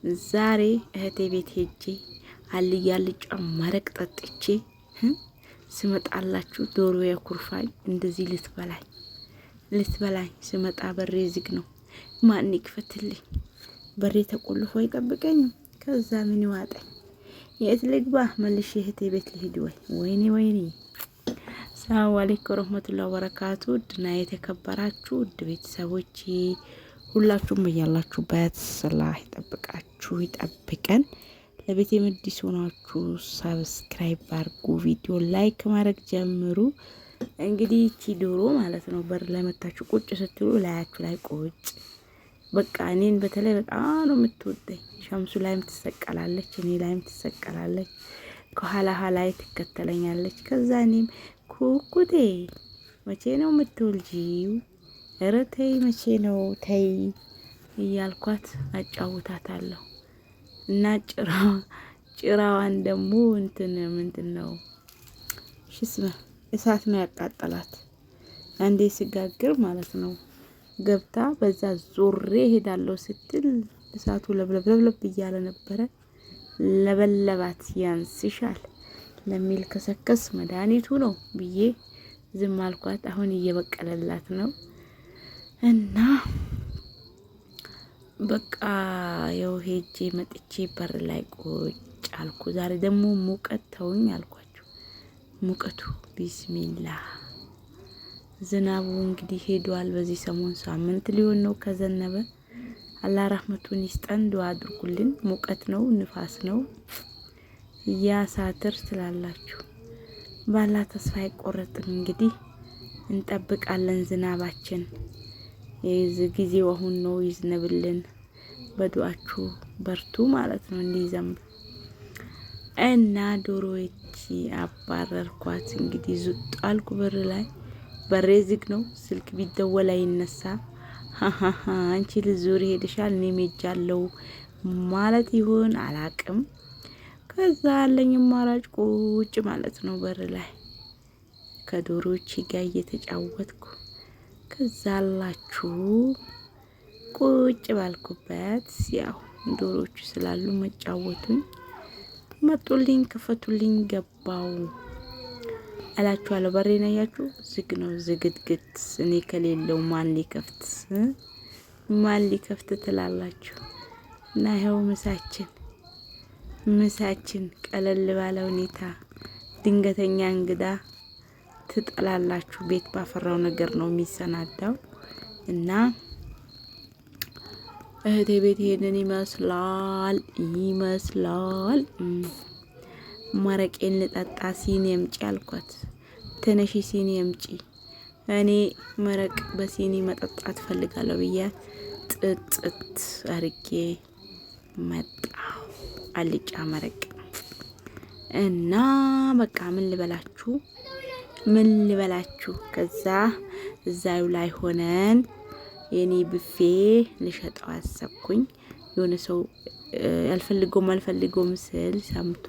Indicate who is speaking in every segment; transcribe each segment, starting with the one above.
Speaker 1: ዛሬ እህቴ ቤት ሄጄ አልጫ መረቅ ጠጥቼ ስመጣላችሁ ዶሮ ያኩርፋኝ እንደዚህ ልትበላኝ ስመጣ በሬ ዝግ ነው። ማን ይክፈትልኝ? በሬ ተቆልፎ አይጠብቀኝም። ከዛ ምን ይዋጠኝ? የት ልግባ? መልሼ እህቴ ቤት ልሂድ ወይ? ወይኔ። ሰላም አለይኩም ወራህመቱላሂ ወበረካቱ። ድና የተከበራችሁ ውድ ቤተሰቦቼ ሁላችሁም በያላችሁበት ሰላህ ይጠብቀን። ለቤት የምዲስ ሆናችሁ ሰብስክራይብ አድርጉ፣ ቪዲዮ ላይክ ማድረግ ጀምሩ። እንግዲህ እቺ ዶሮ ማለት ነው በር ላይ መታችሁ ቁጭ ስትሉ ላያችሁ ላይ ቁጭ በቃ እኔን በተለይ በጣም ነው የምትወደኝ። ሸምሱ ላይም ትሰቀላለች፣ እኔ ላይም ትሰቀላለች፣ ከኋላ ኋላዬ ትከተለኛለች። ከዛ እኔም ኩኩቴ መቼ ነው የምትወልጂው? ኧረ ተይ መቼ ነው ተይ እያልኳት አጫውታታለሁ። እና ጭራዋን ደግሞ ምንድነው ሽስማ እሳት ነው ያቃጠላት። አንዴ ስጋግር ማለት ነው ገብታ በዛ ዞሬ ሄዳለሁ ስትል እሳቱ ለብለብ እያለ ነበረ። ለበለባት ያንስሻል ለሚል ከሰከስ መድኃኒቱ ነው ብዬ ዝም አልኳት። አሁን እየበቀለላት ነው እና በቃ ያው ሄጄ መጥቼ በር ላይ ቁጭ አልኩ። ዛሬ ደግሞ ሙቀት ተውኝ አልኳችሁ። ሙቀቱ ቢስሚላህ። ዝናቡ እንግዲህ ሄዷል። በዚህ ሰሞን ሳምንት ሊሆን ነው ከዘነበ። አላህ ረህመቱን ይስጠን። ዱአ አድርጉልን። ሙቀት ነው፣ ንፋስ ነው። ያ ሳትር ስላላችሁ ባላ ተስፋ አይቆረጥም። እንግዲህ እንጠብቃለን ዝናባችን። የዚህ ጊዜው አሁን ነው፣ ይዝነብልን። በዱአችሁ በርቱ ማለት ነው እንዲዘንብ እና ዶሮዎች አባረርኳት። እንግዲህ ዙጥ አልኩ በር ላይ። በሬ ዝግ ነው፣ ስልክ ቢደወል አይነሳ። አንቺ ልዙሪ ሄደሻል እኔም ሄጃለሁ ማለት ይሆን አላቅም። ከዛ አለኝ አማራጭ ቁጭ ማለት ነው በር ላይ ከዶሮዎች ጋር እየተጫወትኩ። ከዛ አላችሁ ቁጭ ባልኩበት ያው ዶሮዎች ስላሉ መጫወቱኝ። መጡልኝ፣ ክፈቱልኝ፣ ገባው አላችኋለሁ። በሬን አያችሁ ዝግ ነው፣ ዝግትግት። እኔ ከሌለው ማን ሊከፍት ትላላችሁ? እና ይኸው ምሳችን ቀለል ባለ ሁኔታ። ድንገተኛ እንግዳ ትጠላላችሁ። ቤት ባፈራው ነገር ነው የሚሰናዳው። እና እህቴ ቤት ይሄንን ይመስላል። መረቄን ልጠጣ ሲኒ አምጪ አልኳት። ተነሺ ሲኒ አምጪ፣ እኔ መረቅ በሲኒ መጠጣት ፈልጋለሁ ብያት ጥጥት አርጌ መጣሁ። አልጫ መረቅ እና በቃ ምን ልበላችሁ። ከዛ እዛዩ ላይ ሆነን የኔ ብፌ ልሸጠው አሰብኩኝ። የሆነ ሰው አልፈልገውም ስል ሰምቶ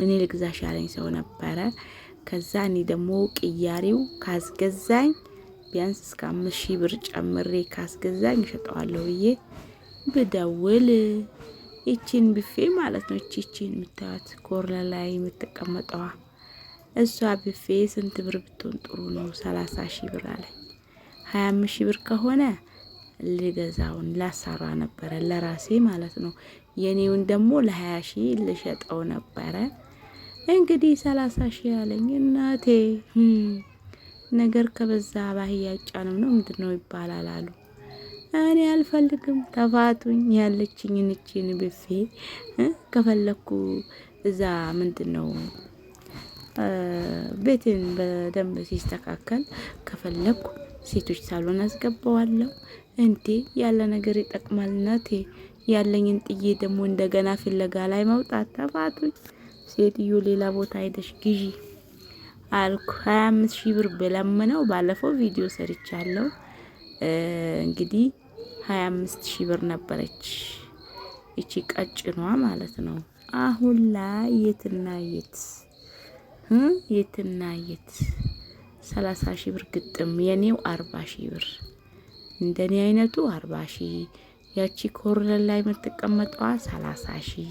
Speaker 1: እኔ ልግዛሽ ያለኝ ሰው ነበረ። ከዛ እኔ ደግሞ ቅያሪው ካስገዛኝ ቢያንስ እስከ 5000 ብር ጨምሬ ካስገዛኝ እሸጠዋለሁ ብዬ ብደውል ይቺን ብፌ ማለት ነው ይቺን የምታዩት ኮርነር ላይ የምትቀመጠዋ እሷ ብፌ ስንት ብር ብትሆን ጥሩ ነው? 30,000 ብር አለ። 25,000 ብር ከሆነ ልገዛውን ላሰራ ነበረ ለራሴ ማለት ነው። የኔውን ደግሞ ለ20,000 ልሸጠው ነበረ። እንግዲህ 30,000 ያለኝ እናቴ ነገር ከበዛ ባህያ አይጫንም ነው ምንድነው ይባላል አሉ። እኔ አልፈልግም፣ ተፋቱኝ። ያለችኝን እቺን ብፌ ከፈለኩ እዛ ምንድነው ቤቴን በደንብ ሲስተካከል ከፈለኩ ሴቶች ሳሎን አስገባዋለሁ። እንዴ ያለ ነገር ይጠቅማል እናቴ። ያለኝን ጥዬ ደግሞ እንደገና ፍለጋ ላይ መውጣት። ተፋቱኝ። ሴትዮ ሌላ ቦታ ሄደሽ ግዢ አልኩ። 25,000 ብር በለምነው ባለፈው ቪዲዮ ሰርቻለሁ። እንግዲህ 25,000 ብር ነበረች እቺ ቀጭኗ ማለት ነው። አሁን ላይ የትና የት 30,000 ብር ግጥም። የኔው 40,000 ብር፣ እንደኔ አይነቱ 40,000፣ ያቺ ኮርነር ላይ የምትቀመጠዋ 30 ሺህ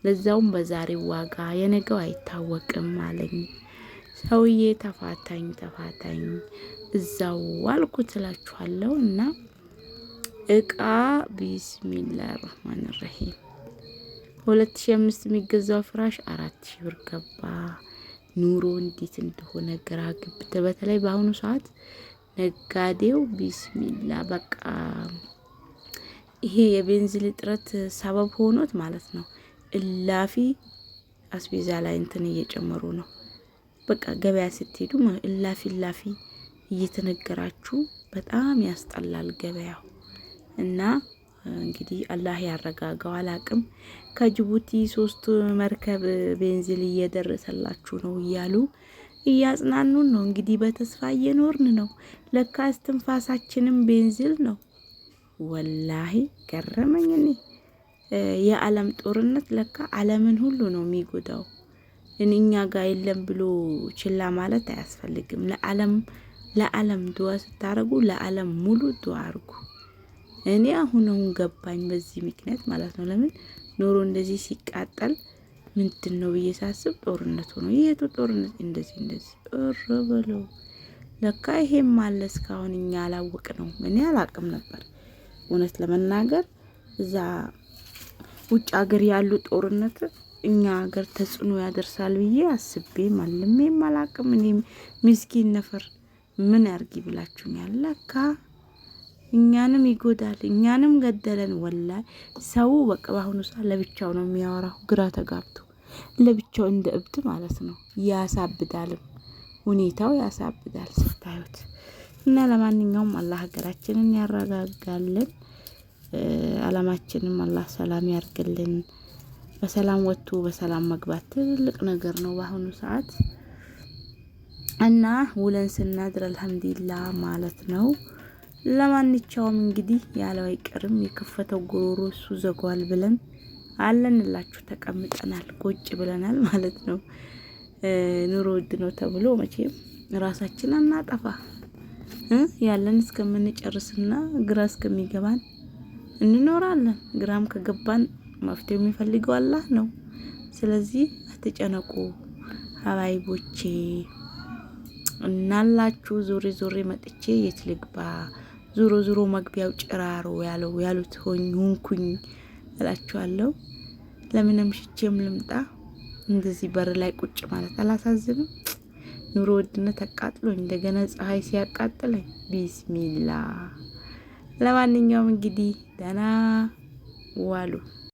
Speaker 1: ለዛውም በዛሬው ዋጋ የነገው አይታወቅም አለኝ። ሰውዬ ተፋታኝ እዛው አልኩት እላችኋለሁ። እና እቃ ቢስሚላህ ረህማን ረሂም 2005 የሚገዛው ፍራሽ 4000 ብር ገባ። ኑሮ እንዴት እንደሆነ ግራ ግብት። በተለይ በአሁኑ ሰዓት ነጋዴው ቢስሚላ በቃ ይሄ የቤንዚን እጥረት ሰበብ ሆኖት ማለት ነው። እላፊ አስቤዛ ላይ እንትን እየጨመሩ ነው። በቃ ገበያ ስትሄዱ እላፊ እየተነገራችሁ በጣም ያስጠላል ገበያው። እና እንግዲህ አላህ ያረጋጋው። አላቅም ከጅቡቲ 3 መርከብ ቤንዚን እየደረሰላችሁ ነው እያሉ እያጽናኑን ነው። እንግዲህ በተስፋ እየኖርን ነው። ለካ እስትንፋሳችንም ቤንዚን ነው። ወላሂ ገረመኝ። እኔ የዓለም ጦርነት ለካ ዓለምን ሁሉ ነው የሚጎዳው። እኛ ጋር የለም ብሎ ችላ ማለት አያስፈልግም። ለዓለም ዱዓ ስታረጉ ለዓለም ሙሉ ዱዓ አርጉ። እኔ አሁን ገባኝ በዚህ ምክንያት ማለት ነው። ለምን ኖሮ እንደዚህ ሲቃጠል ምንድነው ብዬ ሳስብ ጦርነቱ ነው። የቱ ጦርነት እንደዚህ እረበለው ለካ ይሄም አለ። እስካሁን እኛ አላወቅነው። እኔ አላቅም ነበር እውነት ለመናገር እዛ ውጭ ሀገር ያሉ ጦርነት እኛ ሀገር ተጽዕኖ ያደርሳል ብዬ አስቤም አልሜም አላቅም። እኔ ምስኪን ነፈር ምን ያርጊ ብላችሁኛል። ለካ እኛንም ይጎዳል፣ እኛንም ገደለን። ወላሂ ሰው በቃ በአሁኑ ሰዓት ለብቻው ነው የሚያወራው፣ ግራ ተጋብቶ ለብቻው እንደ እብድ ማለት ነው። ያሳብዳልም፣ ሁኔታው ያሳብዳል ስታዩት። እና ለማንኛውም አላህ ሀገራችንን ያረጋጋልን፣ አለማችንም አላህ ሰላም ያርግልን። በሰላም ወጥቶ በሰላም መግባት ትልቅ ነገር ነው በአሁኑ ሰዓት። እና ውለን ስናድር አልሐምዱሊላህ ማለት ነው። ለማንኛውም እንግዲህ ያለው አይቀርም፣ የከፈተው ጉሮሮ እሱ ዘጓል ብለን አለንላችሁ ተቀምጠናል፣ ቁጭ ብለናል ማለት ነው። ኑሮ ውድ ነው ተብሎ መቼም ራሳችን አናጠፋ ያለን እስከምንጨርስና ግራ እስከሚገባን እንኖራለን። ግራም ከገባን መፍትሄው የሚፈልገው አላህ ነው። ስለዚህ አትጨነቁ ሀባይቦቼ። እናላችሁ ዞሬ መጥቼ የት ልግባ? ዞሮ መግቢያው ጭራሮ ያሉት ሆንኩኝ እላችኋለሁ። ለምንም ሽቼም ልምጣ እንደዚህ በር ላይ ቁጭ ማለት አላሳዝንም? ኑሮ ውድነት አቃጥሎኝ እንደገና ፀሐይ ሲያቃጥለኝ ቢስሚላ። ለማንኛውም እንግዲህ ደህና ዋሉ።